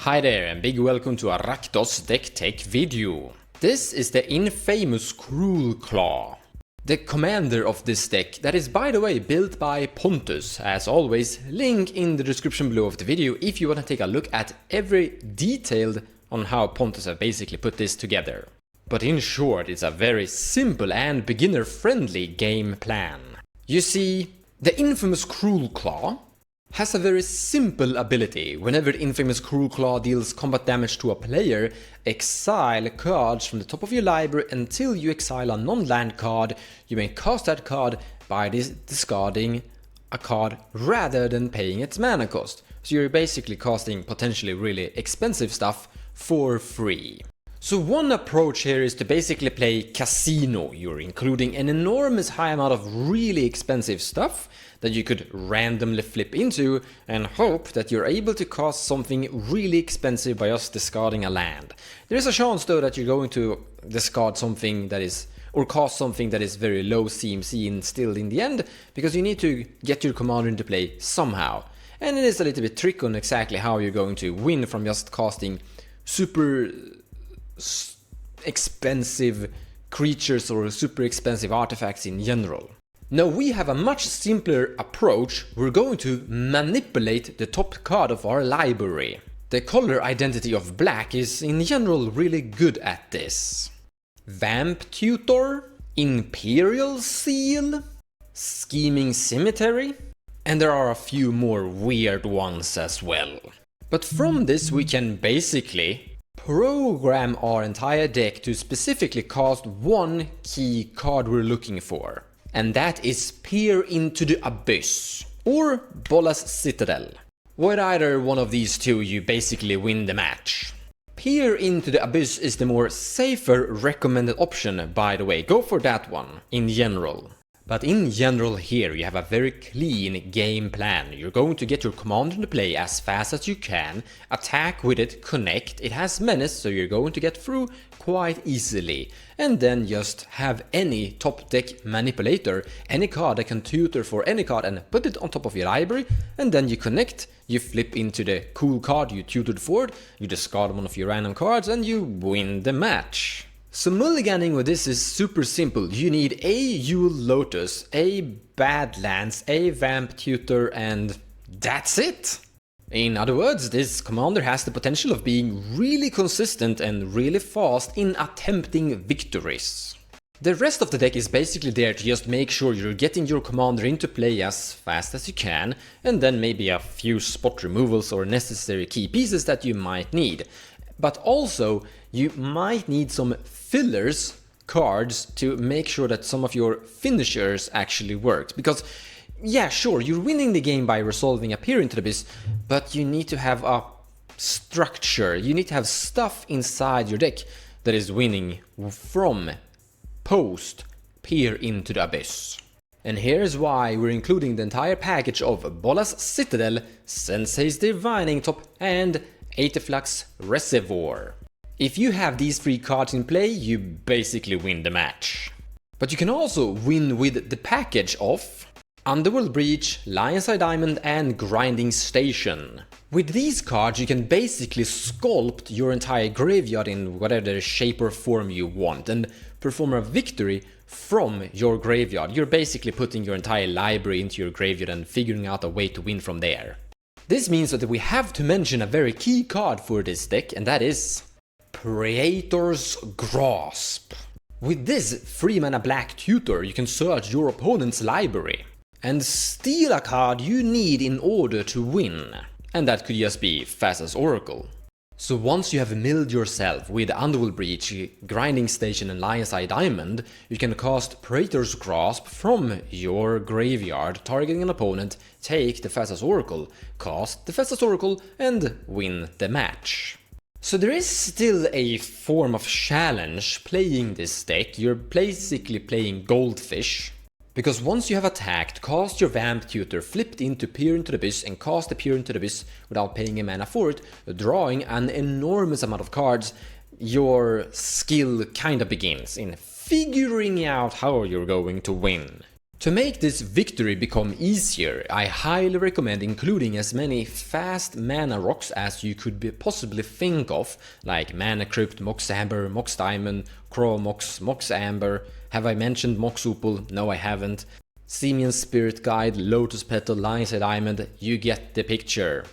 Hi there and big welcome to a Rakdos deck tech video. This is the Infamous Cruelclaw, the commander of this deck that is by the way built by Pontus. As always, link in the description below of the video if you want to take a look at every detail on how Pontus have basically put this together. But in short, it's a very simple and beginner friendly game plan. You see, the Infamous Cruelclaw has a very simple ability. Whenever the Infamous Cruelclaw deals combat damage to a player, exile cards from the top of your library until you exile a non-land card. You may cast that card by discarding a card rather than paying its mana cost. So you're basically casting potentially really expensive stuff for free. So one approach here is to basically play casino. You're including an enormous high amount of really expensive stuff that you could randomly flip into and hope that you're able to cast something really expensive by just discarding a land. There is a chance though that you're going to discard something that is, or cast something that is very low CMC and still in the end, because you need to get your commander into play somehow. And it is a little bit tricky on exactly how you're going to win from just casting super expensive creatures or super expensive artifacts in general. Now we have a much simpler approach. We're going to manipulate the top card of our library. The color identity of black is in general really good at this. Vamp Tutor, Imperial Seal, Scheming Cemetery, and there are a few more weird ones as well. But from this we can basically program our entire deck to specifically cast one key card we're looking for. And that is Peer into the Abyss, or Bolas Citadel. With either one of these two you basically win the match. Peer into the Abyss is the more safer recommended option, by the way, go for that one in general. But in general here you have a very clean game plan. You're going to get your commander into play as fast as you can, attack with it, connect, it has menace so you're going to get through quite easily, and then just have any top deck manipulator, any card that can tutor for any card and put it on top of your library, and then you connect, you flip into the cool card you tutored for, you discard one of your random cards and you win the match. So mulliganing with this is super simple. You need a Yule Lotus, a Badlands, a Vamp Tutor, and that's it! In other words, this commander has the potential of being really consistent and really fast in attempting victories. The rest of the deck is basically there to just make sure you're getting your commander into play as fast as you can, and then maybe a few spot removals or necessary key pieces that you might need. But also, you might need some fillers cards to make sure that some of your finishers actually work. Because, yeah, sure, you're winning the game by resolving a Peer into the Abyss, but you need to have a structure. You need to have stuff inside your deck that is winning from post Peer into the Abyss. And here's why we're including the entire package of Bolas Citadel, Sensei's Divining Top, and Aetherflux Reservoir. If you have these three cards in play, you basically win the match. But you can also win with the package of Underworld Breach, Lion's Eye Diamond, and Grinding Station. With these cards you can basically sculpt your entire graveyard in whatever shape or form you want and perform a victory from your graveyard. You're basically putting your entire library into your graveyard and figuring out a way to win from there. This means that we have to mention a very key card for this deck, and that is Praetor's Grasp. With this 3-mana black tutor you can search your opponent's library and steal a card you need in order to win. And that could just be Thassa's Oracle. So once you have milled yourself with Underworld Breach, Grinding Station and Lion's Eye Diamond, you can cast Praetor's Grasp from your graveyard, targeting an opponent, take the Thassa's Oracle, cast the Thassa's Oracle, and win the match. So there is still a form of challenge playing this deck. You're basically playing Goldfish. Because once you have attacked, cast your Vamp Tutor, flipped into Peer into the Abyss and cast the Peer into the Abyss without paying a mana for it, drawing an enormous amount of cards, your skill kinda begins in figuring out how you're going to win. To make this victory become easier, I highly recommend including as many fast mana rocks as you could possibly think of, like Mana Crypt, Mox Amber, Mox Diamond, Crow Mox, Mox Amber. Have I mentioned Mox Opal? No, I haven't. Simian Spirit Guide, Lotus Petal, Lion's Diamond, you get the picture.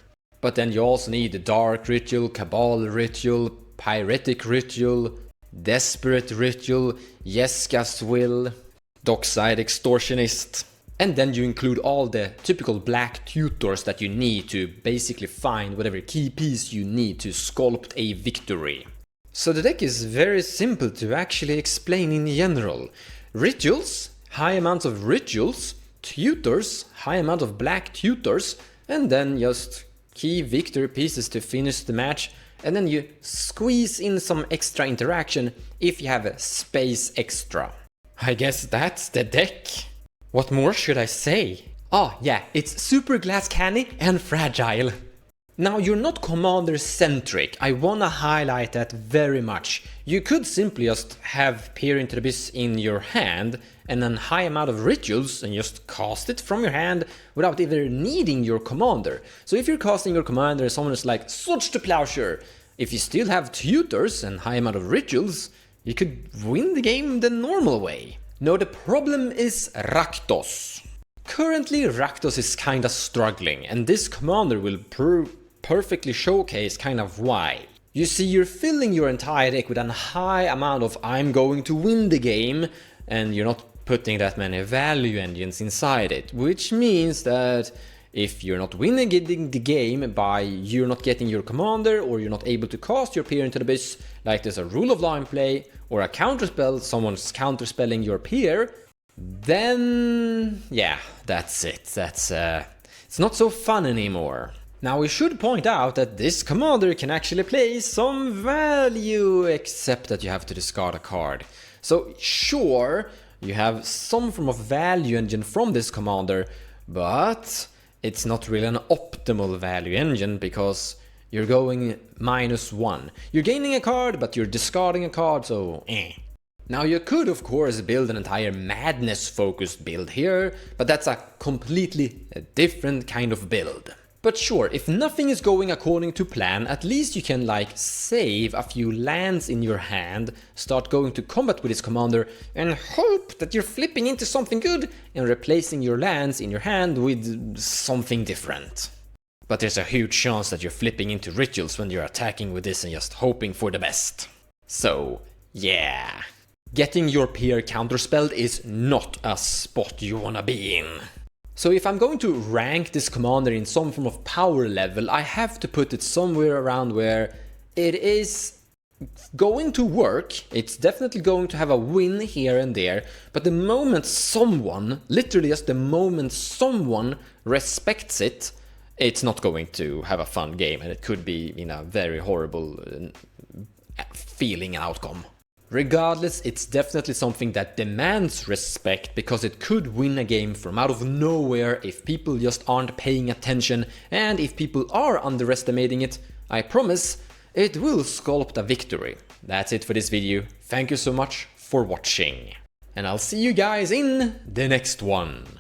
But then you also need the Dark Ritual, Cabal Ritual, Pyretic Ritual, Desperate Ritual, Jeska's Will, Dockside Extortionist. And then you include all the typical black tutors that you need to basically find whatever key piece you need to sculpt a victory. So the deck is very simple to actually explain in general. Rituals, high amounts of rituals, tutors, high amount of black tutors, and then just key victory pieces to finish the match. And then you squeeze in some extra interaction if you have a space extra. I guess that's the deck. What more should I say? Oh yeah, it's super glass candy and fragile. Now you're not commander centric, I wanna highlight that very much. You could simply just have Peer into the Abyss in your hand and a high amount of rituals and just cast it from your hand without even needing your commander. So if you're casting your commander and someone is like, switch to Plowshare, if you still have tutors and high amount of rituals, you could win the game the normal way. Now the problem is Rakdos. Currently Rakdos is kinda struggling, and this commander will perfectly showcase kind of why. You see, you're filling your entire deck with a high amount of I'm going to win the game, and you're not putting that many value engines inside it, which means that if you're not winning the game by you're not getting your commander, or you're not able to cast your Peer into the Abyss, like there's a Rule of Law in play, or a counterspell, someone's counterspelling your Peer, then yeah, that's it. It's not so fun anymore. Now we should point out that this commander can actually play some value, except that you have to discard a card. So sure, you have some form of value engine from this commander, but it's not really an optimal value engine because you're going -1. You're gaining a card, but you're discarding a card, so eh. Now you could of course build an entire madness focused build here, but that's a completely different kind of build. But sure, if nothing is going according to plan, at least you can like save a few lands in your hand, start going to combat with this commander, and hope that you're flipping into something good and replacing your lands in your hand with something different. But there's a huge chance that you're flipping into rituals when you're attacking with this and just hoping for the best. So, yeah. Getting your Peer counterspelled is not a spot you wanna be in. So if I'm going to rank this commander in some form of power level, I have to put it somewhere around where it is going to work. It's definitely going to have a win here and there, but the moment someone, literally just the moment someone respects it, it's not going to have a fun game, and it could be in a very horrible feeling outcome. Regardless, it's definitely something that demands respect because it could win a game from out of nowhere if people just aren't paying attention, and if people are underestimating it, I promise it will sculpt a victory. That's it for this video. Thank you so much for watching, and I'll see you guys in the next one.